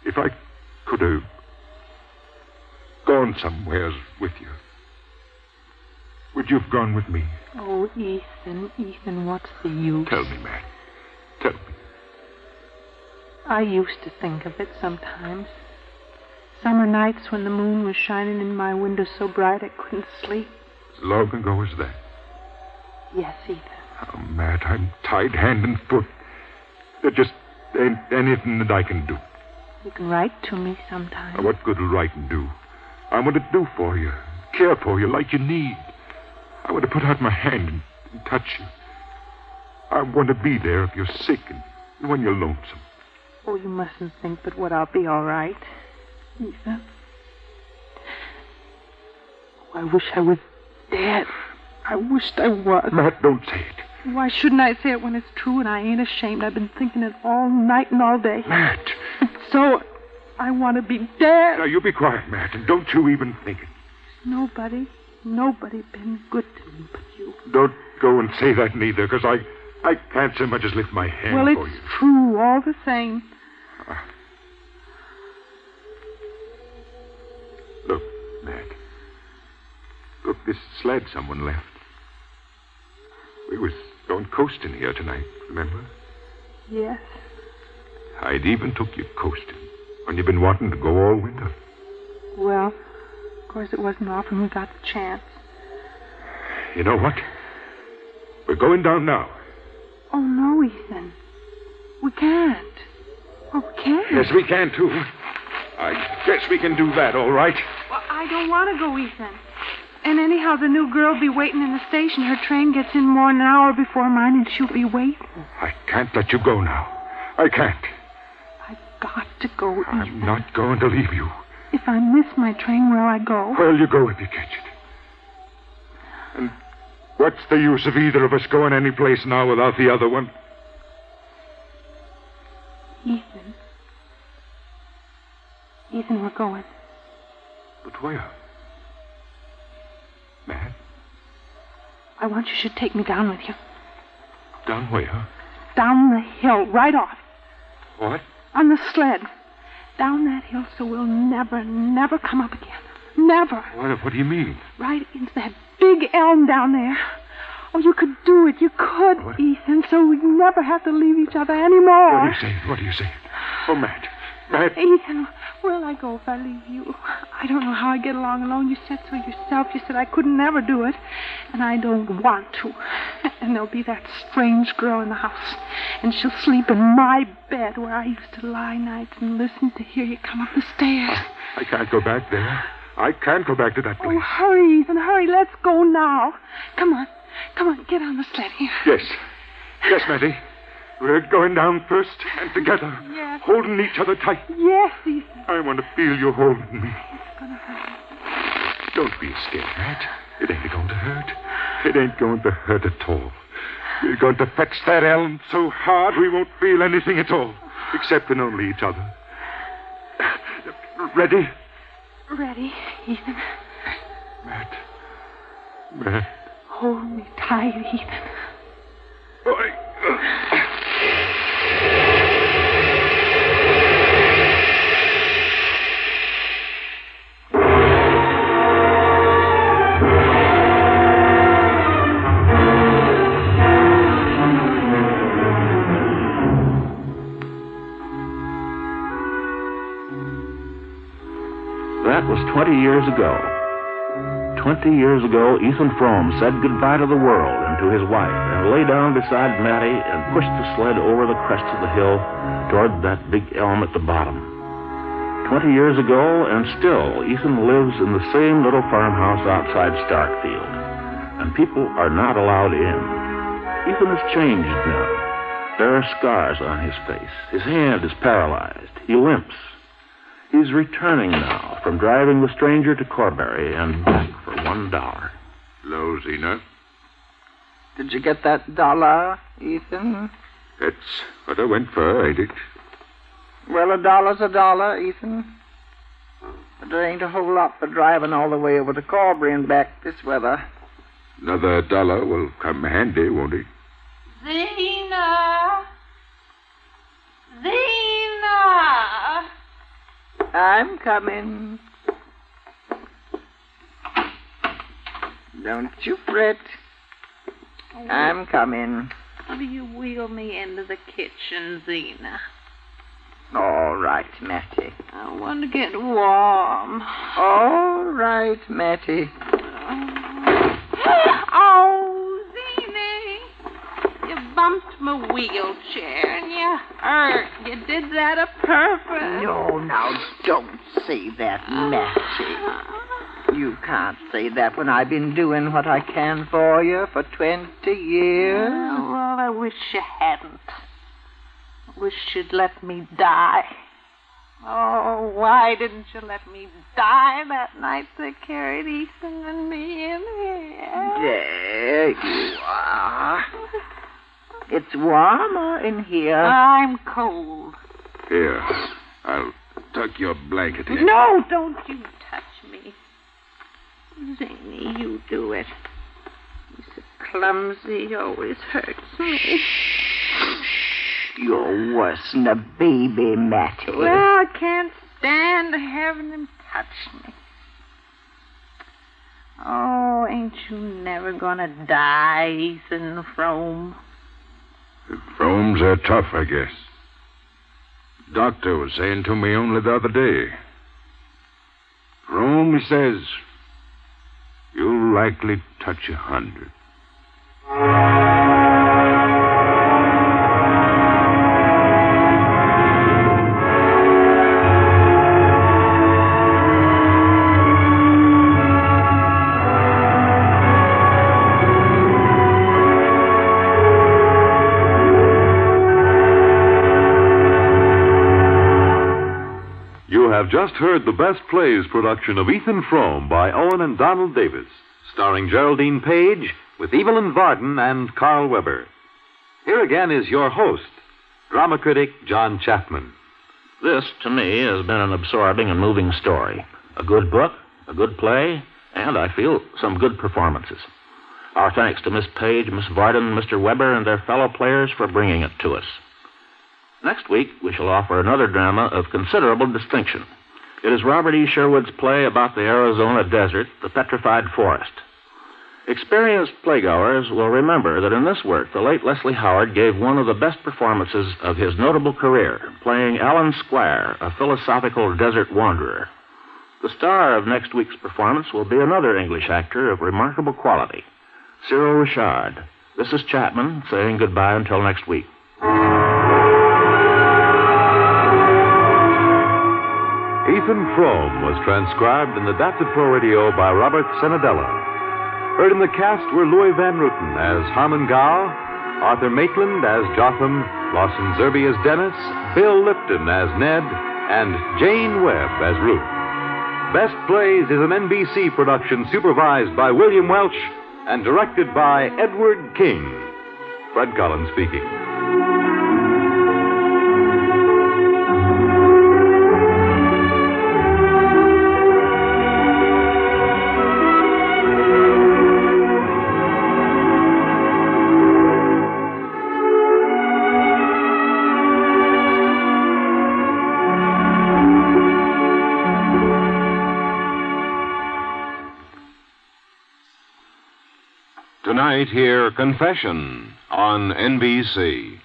if I could have gone somewheres with you, would you have gone with me? Oh, Ethan, what's the use? Tell me, Matt. Tell me. I used to think of it sometimes. Summer nights when the moon was shining in my window so bright I couldn't sleep. As long ago as that? Yes, Ethan. Oh, Matt, I'm tied hand and foot. There just ain't anything that I can do. You can write to me sometime. What good'll writing do? I want to do for you, care for you like you need. I want to put out my hand and touch you. I want to be there if you're sick and when you're lonesome. Oh, you mustn't think but what I'll be all right, Ethan. Oh, I wish I was dead. I wished I was. Matt, don't say it. Why shouldn't I say it when it's true and I ain't ashamed? I've been thinking it all night and all day. Matt. So, I want to be dead. Now, you be quiet, Matt, and don't you even think it. Nobody been good to me but you. Don't go and say that neither, because I can't so much as lift my hand well, for it's you. true, all the same. Look, Matt. Look, this sled someone left. We was going coasting here tonight, remember? Yes. I'd even took you coasting when you've been wanting to go all winter. Well, of course it wasn't often we got the chance. You know what? We're going down now. Oh, no, Ethan. We can't. Oh, we can't. Yes, we can, too. I guess we can do that, all right. Well, I don't want to go, Ethan. And anyhow, the new girl'll be waiting in the station. Her train gets in more than an hour before mine, and she'll be waiting. I can't let you go now. I can't. I've got to go, Ethan. I'm not going to leave you. If I miss my train, where'll I go? Well, you go if you catch it. And what's the use of either of us going any place now without the other one? Ethan. Ethan, we're going. But where? Matt? I want you should take me down with you. Down where? Down the hill, right off. What? On the sled. Down that hill so we'll never come up again. Never. What do you mean? Right into that big elm down there. Oh, you could do it. You could, what? Ethan, so we'd never have to leave each other anymore. What do you say? Oh, Matt. Matt. Ethan, where'll I go if I leave you? I don't know how I get along alone. You said so yourself. You said I could never do it. And I don't want to. And there'll be that strange girl in the house. And she'll sleep in my bed where I used to lie nights and listen to hear you come up the stairs. I can't go back there. I can't go back to that place. Oh, hurry, Ethan, hurry. Let's go now. Come on, get on the sled here. Yes, Mattie. We're going down first and together. Yes. Holding each other tight. Yes, Ethan. I want to feel you holding me. It's gonna hurt. Don't be scared, Matt. It ain't going to hurt. It ain't going to hurt at all. We're going to fetch that elm so hard we won't feel anything at all, except in only each other. Ready? Ready, Ethan. Matt. Hold me tight, Ethan. 20 years ago. 20 years ago, Ethan Frome said goodbye to the world and to his wife and lay down beside Mattie and pushed the sled over the crest of the hill toward that big elm at the bottom. 20 years ago, and still, Ethan lives in the same little farmhouse outside Starkfield, and people are not allowed in. Ethan has changed now. There are scars on his face. His hand is paralyzed. He limps. He's returning now from driving the stranger to Corbury and back for $1. Hello, Zena. Did you get that $1, Ethan? That's what I went for, ain't it? Well, $1's $1, Ethan. But there ain't a whole lot for driving all the way over to Corbury and back this weather. Another $1 will come handy, won't it? Zena! Zena! I'm coming. Don't you fret. I'm coming. Will you wheel me into the kitchen, Zena? All right, Mattie. I want to get warm. All right, Mattie. Oh, Zena! You bumped my wheelchair and you hurt. You did that a purpose. No, now, don't say that, Mattie. You can't say that when I've been doing what I can for you for 20 years. Well, I wish you hadn't. I wish you'd let me die. Oh, why didn't you let me die that night they carried Ethan and me in here? There you are. It's warmer in here. I'm cold. Here, I'll tuck your blanket in. No, don't you touch me. Zany, you do it. You're so clumsy, it always hurts me. You're worse than a baby, Mattie. Well, I can't stand having him touch me. Oh, ain't you never gonna die, Ethan Frome? The Fromes are tough, I guess. Doctor was saying to me only the other day. Frome, he says, you'll likely touch 100. You have just heard the Best Plays production of Ethan Frome by Owen and Donald Davis, starring Geraldine Page with Evelyn Varden and Carl Weber. Here again is your host, drama critic John Chapman. This, to me, has been an absorbing and moving story. A good book, a good play, and, I feel, some good performances. Our thanks to Miss Page, Miss Varden, Mr. Weber, and their fellow players for bringing it to us. Next week, we shall offer another drama of considerable distinction. It is Robert E. Sherwood's play about the Arizona desert, The Petrified Forest. Experienced playgoers will remember that in this work, the late Leslie Howard gave one of the best performances of his notable career, playing Alan Squire, a philosophical desert wanderer. The star of next week's performance will be another English actor of remarkable quality, Cyril Richard. This is Chapman saying goodbye until next week. Ethan Frome was transcribed and adapted for radio by Robert Senadella. Heard in the cast were Louis Van Ruten as Harmon Gow, Arthur Maitland as Jotham, Lawson Zerby as Dennis, Bill Lipton as Ned, and Jane Webb as Ruth. Best Plays is an NBC production supervised by William Welch and directed by Edward King. Fred Collins speaking. Tonight, hear Confession on NBC.